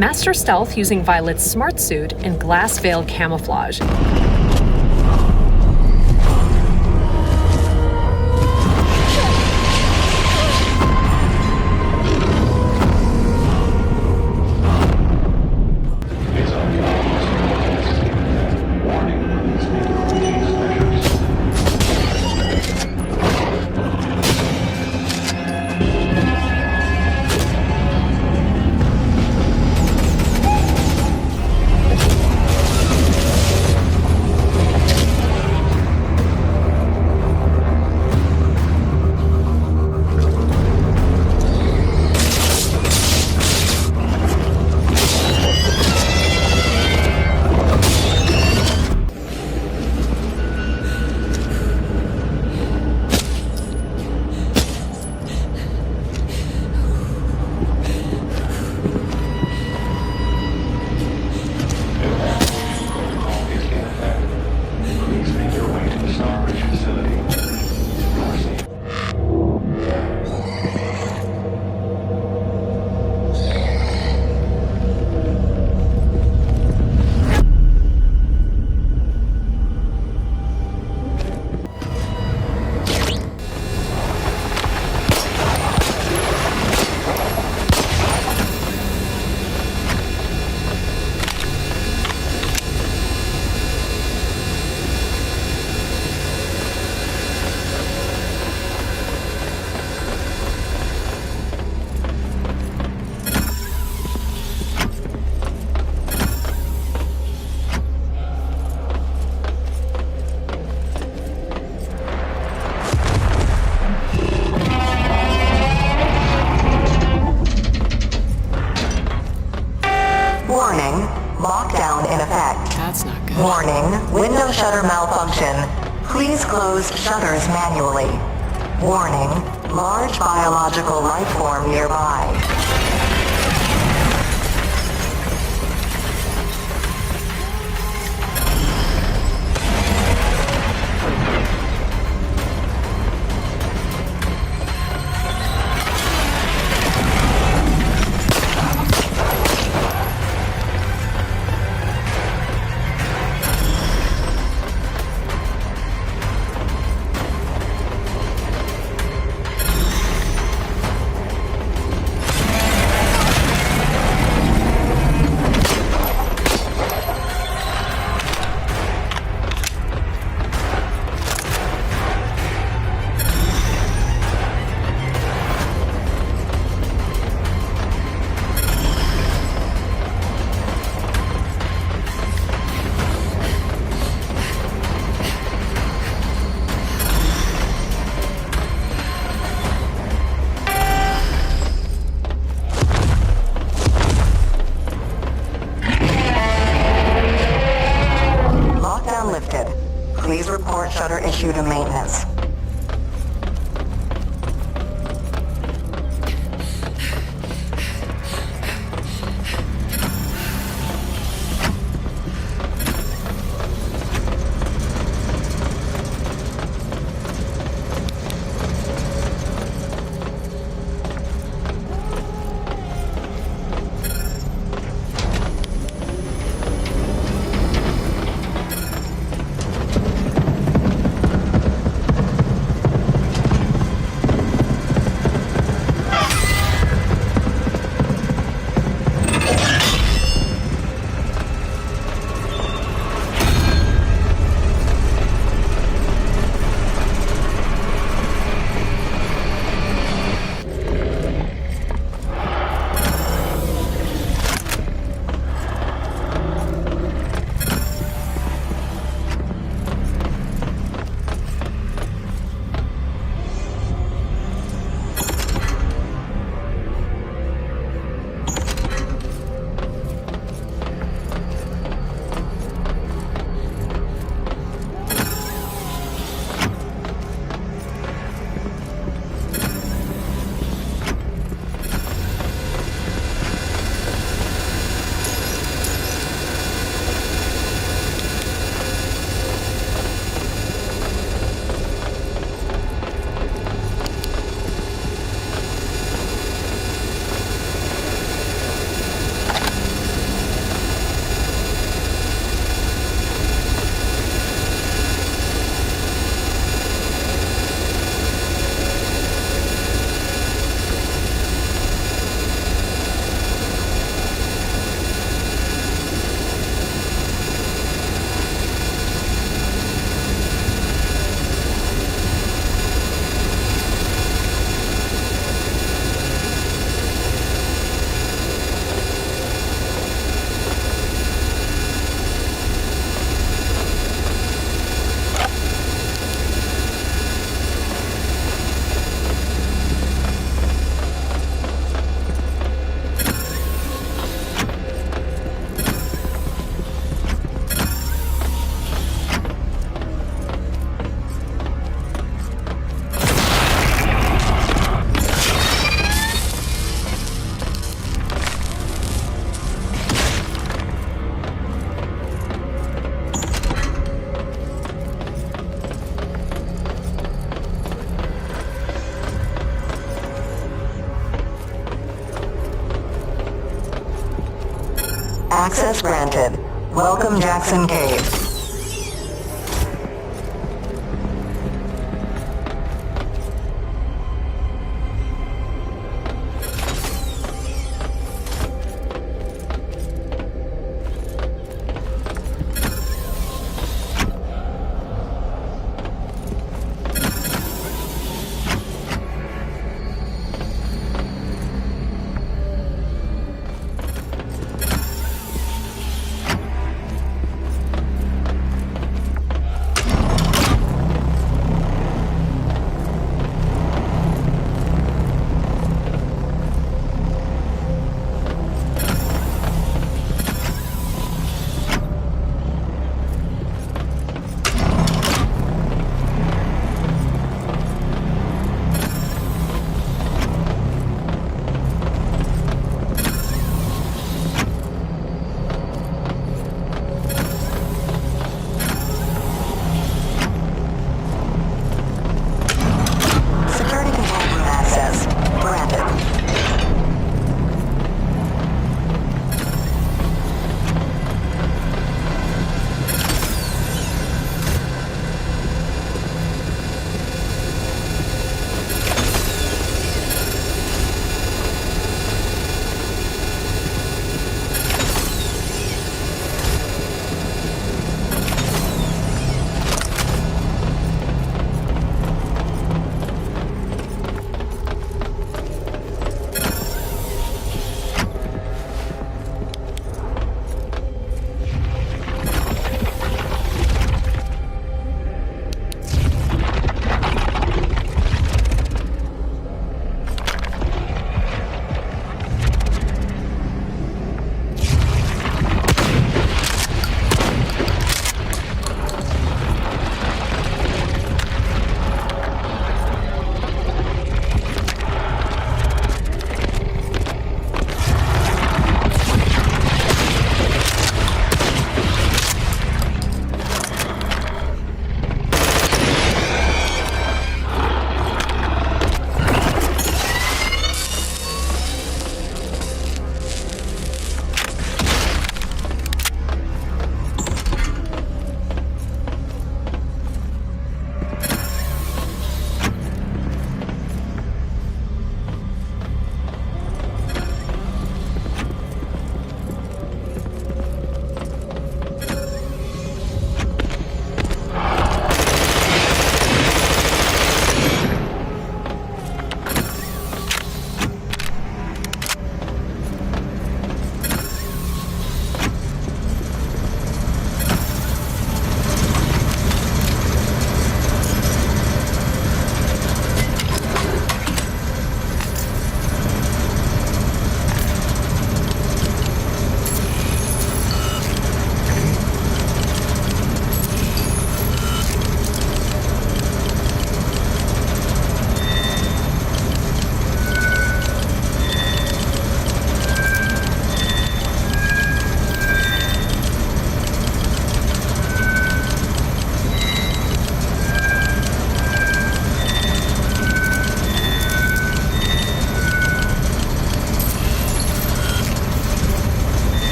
Master stealth using Violet's smart suit and glass veil camouflage. Warning, lockdown in effect. That's not good. Warning, window shutter malfunction. Please close shutters manually. Warning, large biological life form nearby. Please report shutter issue to maintenance. Access granted. Welcome Jackson Cave.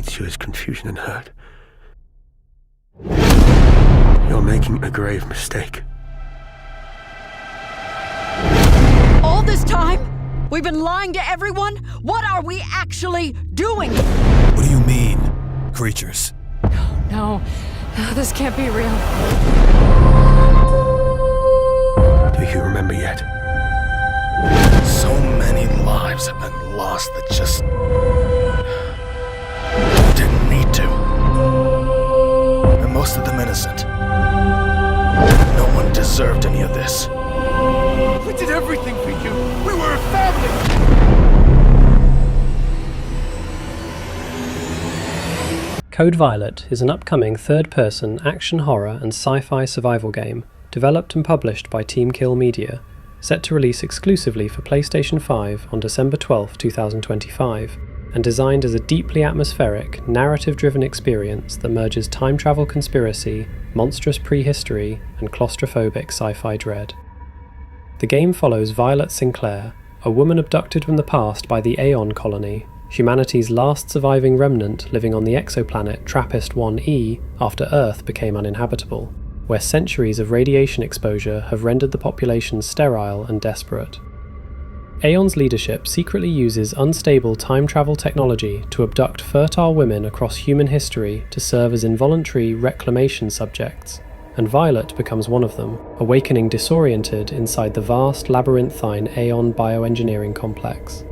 awaits you is confusion and hurt. You're making a grave mistake. All this time? We've been lying to everyone? What are we actually doing? What do you mean, creatures? No, this can't be real. Do you remember yet? So many lives have been lost that just didn't need to. And most of them innocent. No one deserved any of this. We did everything for you. We were a family. Code Violet is an upcoming third-person action horror and sci-fi survival game developed and published by TeamKill Media, set to release exclusively for PlayStation 5 on December 12, 2025, and designed as a deeply atmospheric, narrative-driven experience that merges time travel conspiracy, monstrous prehistory, and claustrophobic sci-fi dread. The game follows Violet Sinclair, a woman abducted from the past by the Aion colony, humanity's last surviving remnant living on the exoplanet TRAPPIST-1e after Earth became uninhabitable, where centuries of radiation exposure have rendered the population sterile and desperate. Aion's leadership secretly uses unstable time travel technology to abduct fertile women across human history to serve as involuntary reclamation subjects, and Violet becomes one of them, awakening disoriented inside the vast labyrinthine Aion Bioengineering Complex.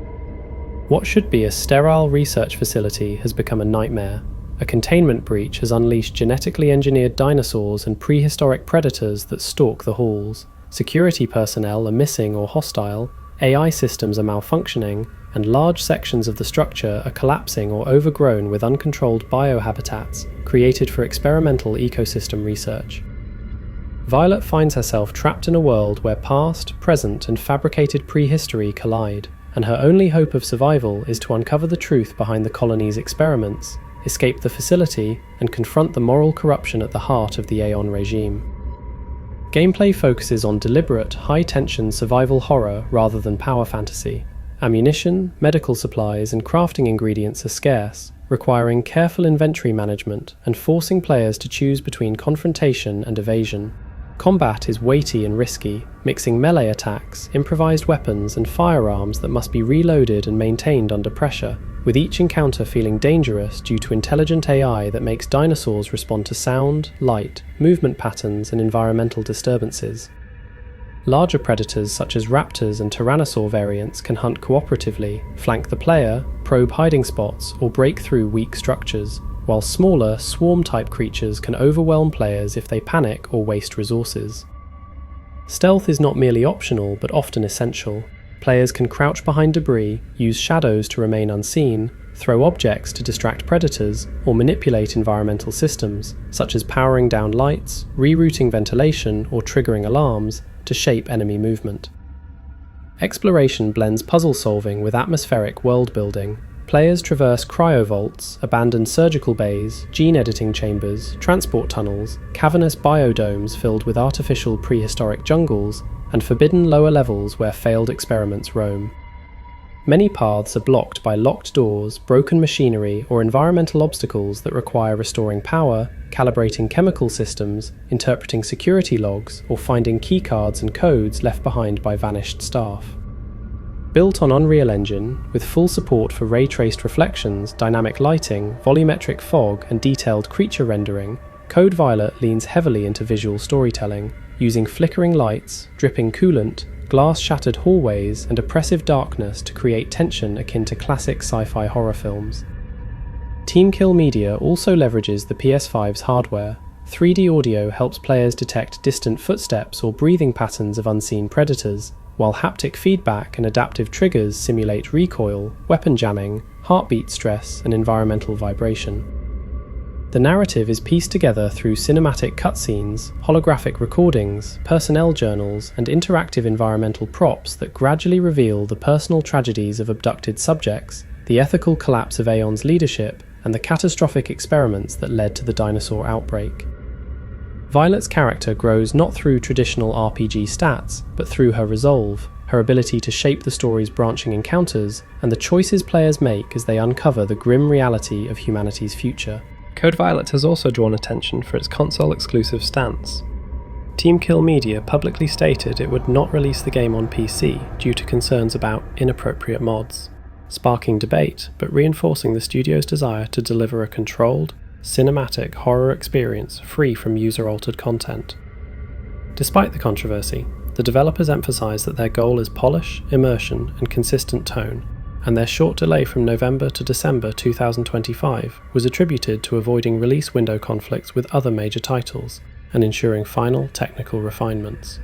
What should be a sterile research facility has become a nightmare. A containment breach has unleashed genetically engineered dinosaurs and prehistoric predators that stalk the halls. Security personnel are missing or hostile, AI systems are malfunctioning, and large sections of the structure are collapsing or overgrown with uncontrolled biohabitats created for experimental ecosystem research. Violet finds herself trapped in a world where past, present, and fabricated prehistory collide, and her only hope of survival is to uncover the truth behind the colony's experiments, escape the facility, and confront the moral corruption at the heart of the Aion regime. Gameplay focuses on deliberate, high-tension survival horror rather than power fantasy. Ammunition, medical supplies, and crafting ingredients are scarce, requiring careful inventory management and forcing players to choose between confrontation and evasion. Combat is weighty and risky, mixing melee attacks, improvised weapons, and firearms that must be reloaded and maintained under pressure, with each encounter feeling dangerous due to intelligent AI that makes dinosaurs respond to sound, light, movement patterns, and environmental disturbances. Larger predators such as raptors and tyrannosaur variants can hunt cooperatively, flank the player, probe hiding spots, or break through weak structures, while smaller, swarm-type creatures can overwhelm players if they panic or waste resources. Stealth is not merely optional but often essential. Players can crouch behind debris, use shadows to remain unseen, throw objects to distract predators, or manipulate environmental systems, such as powering down lights, rerouting ventilation, or triggering alarms, to shape enemy movement. Exploration blends puzzle solving with atmospheric world building. Players traverse cryovaults, abandoned surgical bays, gene editing chambers, transport tunnels, cavernous biodomes filled with artificial prehistoric jungles, and forbidden lower levels where failed experiments roam. Many paths are blocked by locked doors, broken machinery, or environmental obstacles that require restoring power, calibrating chemical systems, interpreting security logs, or finding keycards and codes left behind by vanished staff. Built on Unreal Engine, with full support for ray-traced reflections, dynamic lighting, volumetric fog, and detailed creature rendering, Code Violet leans heavily into visual storytelling, using flickering lights, dripping coolant, glass-shattered hallways, and oppressive darkness to create tension akin to classic sci-fi horror films. TeamKill Media also leverages the PS5's hardware. 3D audio helps players detect distant footsteps or breathing patterns of unseen predators, while haptic feedback and adaptive triggers simulate recoil, weapon jamming, heartbeat stress, and environmental vibration. The narrative is pieced together through cinematic cutscenes, holographic recordings, personnel journals, and interactive environmental props that gradually reveal the personal tragedies of abducted subjects, the ethical collapse of Aion's leadership, and the catastrophic experiments that led to the dinosaur outbreak. Violet's character grows not through traditional RPG stats, but through her resolve, her ability to shape the story's branching encounters, and the choices players make as they uncover the grim reality of humanity's future. Code Violet has also drawn attention for its console-exclusive stance. TeamKill Media publicly stated it would not release the game on PC due to concerns about inappropriate mods, sparking debate but reinforcing the studio's desire to deliver a controlled, cinematic horror experience free from user-altered content. Despite the controversy, the developers emphasise that their goal is polish, immersion, and consistent tone, and their short delay from November to December 2025 was attributed to avoiding release window conflicts with other major titles and ensuring final technical refinements.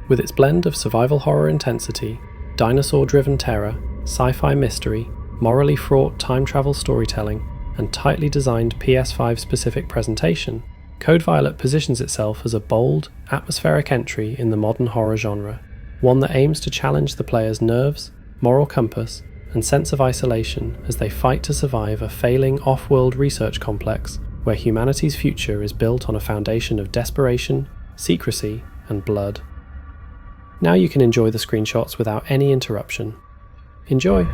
With its blend of survival horror intensity, dinosaur-driven terror, sci-fi mystery, morally fraught time travel storytelling, and tightly designed PS5-specific presentation, Code Violet positions itself as a bold, atmospheric entry in the modern horror genre, one that aims to challenge the player's nerves, moral compass, and sense of isolation as they fight to survive a failing off-world research complex where humanity's future is built on a foundation of desperation, secrecy, and blood. Now you can enjoy the screenshots without any interruption. Enjoy!